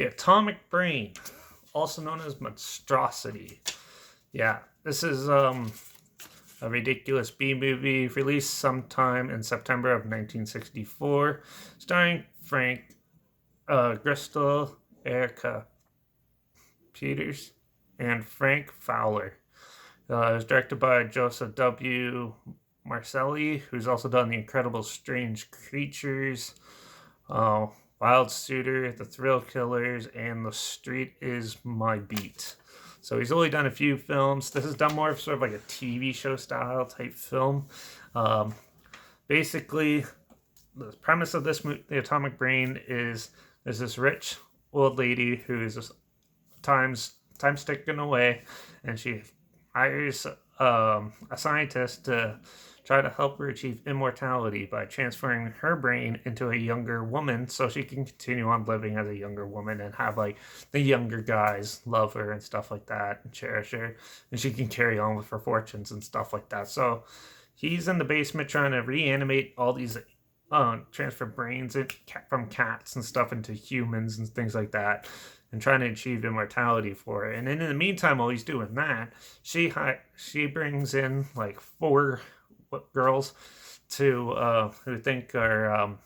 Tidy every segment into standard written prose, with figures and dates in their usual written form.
The Atomic Brain, also known as Monstrosity. Yeah, this is a ridiculous B movie released sometime in September of 1964, starring Frank Gristle, Erica Peters, and Frank Fowler. It was directed by Joseph W. Marcelli, who's also done The Incredible Strange Creatures, uh, Wild Suitor, The Thrill Killers, and The Street Is My Beat. So he's only done a few films. This is done more of sort of like a TV show style type film. Um, Basically, the premise of this The Atomic Brain is there's this rich old lady who is just time sticking away, and she hires a scientist to try to help her achieve immortality by transferring her brain into a younger woman so she can continue on living as a younger woman and have like the younger guys love her and stuff like that and cherish her, and she can carry on with her fortunes and stuff like that. So he's in the basement trying to reanimate all these transfer brains from cats and stuff into humans and things like that, and trying to achieve immortality for it. And in the meantime, while he's doing that, she brings in like four girls to who think are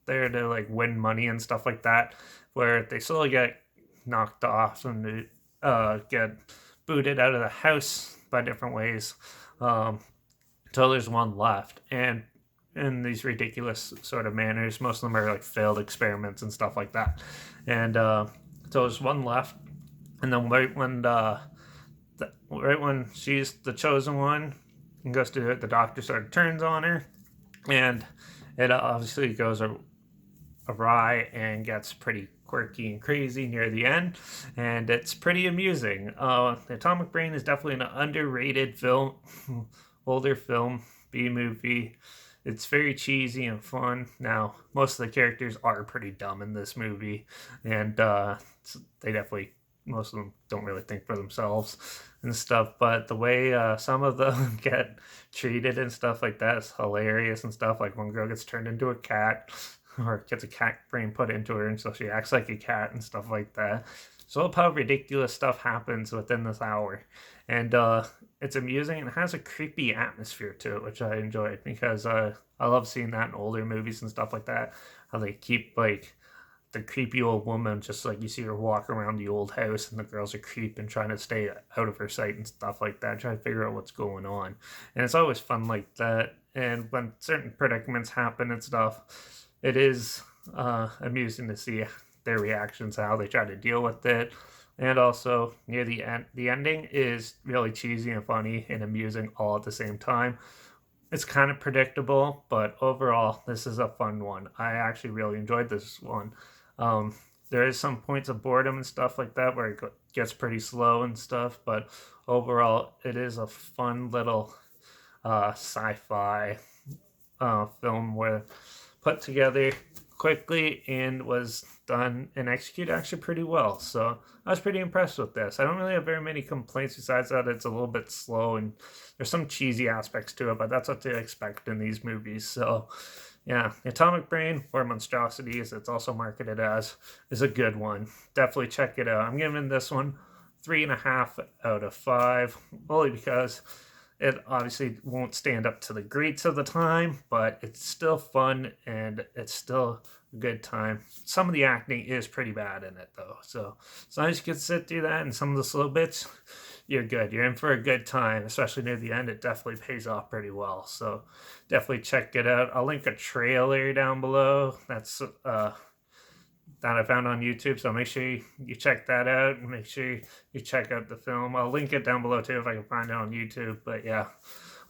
there to like win money and stuff like that, where they slowly get knocked off and get booted out of the house by different ways, until there's one left. And in these ridiculous sort of manners, most of them are like failed experiments and stuff like that. And so there's one left, and then right when she's the chosen one and goes to do it, the doctor sort of turns on her, and it obviously goes awry and gets pretty quirky and crazy near the end, and it's pretty amusing. The Atomic Brain is definitely an underrated film, older film, B movie. It's very cheesy and fun. Now, most of the characters are pretty dumb in this movie, and they definitely, most of them don't really think for themselves and stuff, but the way some of them get treated and stuff like that is hilarious and stuff. Like one girl gets turned into a cat, or gets a cat brain put into her, and so she acts like a cat and stuff like that. So how ridiculous stuff happens within this hour. And it's amusing and it has a creepy atmosphere to it, which I enjoyed, because I love seeing that in older movies and stuff like that. How they keep like the creepy old woman, just like you see her walk around the old house, and the girls are creeping, trying to stay out of her sight and stuff like that, trying to figure out what's going on. And it's always fun like that. And when certain predicaments happen and stuff, it is amusing to see their reactions, how they try to deal with it. And also near the end, the ending is really cheesy and funny and amusing all at the same time. It's kind of predictable, but overall, this is a fun one. I actually really enjoyed this one. There is some points of boredom and stuff like that where it gets pretty slow and stuff, but overall, it is a fun little sci-fi film where put together quickly and was done and executed actually pretty well. So I was pretty impressed with this. I don't really have very many complaints besides that it's a little bit slow and there's some cheesy aspects to it, but that's what to expect in these movies. So yeah, the Atomic Brain, or Monstrosity as it's also marketed as, is a good one. Definitely check it out. I'm giving this one 3.5 out of 5, only because it obviously won't stand up to the greats of the time, but it's still fun and it's still a good time. Some of the acting is pretty bad in it, though. So as long as you can sit through that and some of the slow bits, you're good. You're in for a good time, especially near the end. It definitely pays off pretty well. So definitely check it out. I'll link a trailer down below. That's that I found on YouTube, so make sure you check that out, and make sure you check out the film. I'll link it down below too if I can find it on YouTube, but yeah.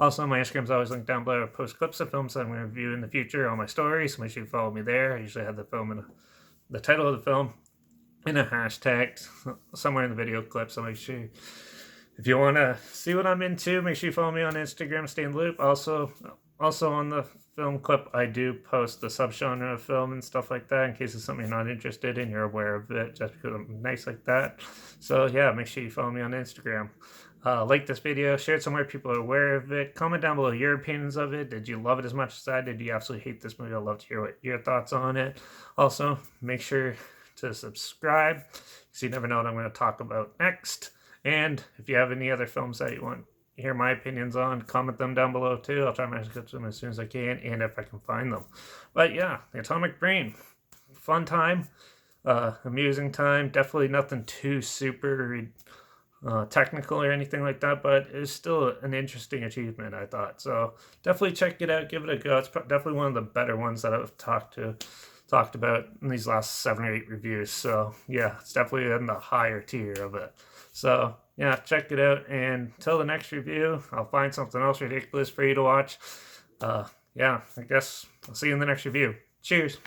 Also, my Instagram's always linked down below. I post clips of films that I'm going to review in the future on my stories, so make sure you follow me there. I usually have the film in the title of the film in a hashtag somewhere in the video clip, so make sure if you want to see what I'm into, make sure you follow me on Instagram, stay in the loop. Also on the film clip, I do post the subgenre of film and stuff like that in case it's something you're not interested in, you're aware of it just because I'm nice like that. So yeah, make sure you follow me on Instagram. Like this video, share it somewhere people are aware of it. Comment down below your opinions of it. Did you love it as much as I did? Did you absolutely hate this movie? I'd love to hear what your thoughts on it. Also, make sure to subscribe, because you never know what I'm going to talk about next. And if you have any other films that you want to hear my opinions on, comment them down below too. I'll try to get them as soon as I can, and if I can find them. But yeah, The Atomic Brain, fun time, amusing time. Definitely nothing too super technical or anything like that, but it's still an interesting achievement, I thought. So definitely check it out, give it a go. It's definitely one of the better ones that I've talked about in these last 7 or 8 reviews. So yeah, it's definitely in the higher tier of it. So yeah, check it out, and until the next review, I'll find something else ridiculous for you to watch. Yeah, I guess I'll see you in the next review. Cheers.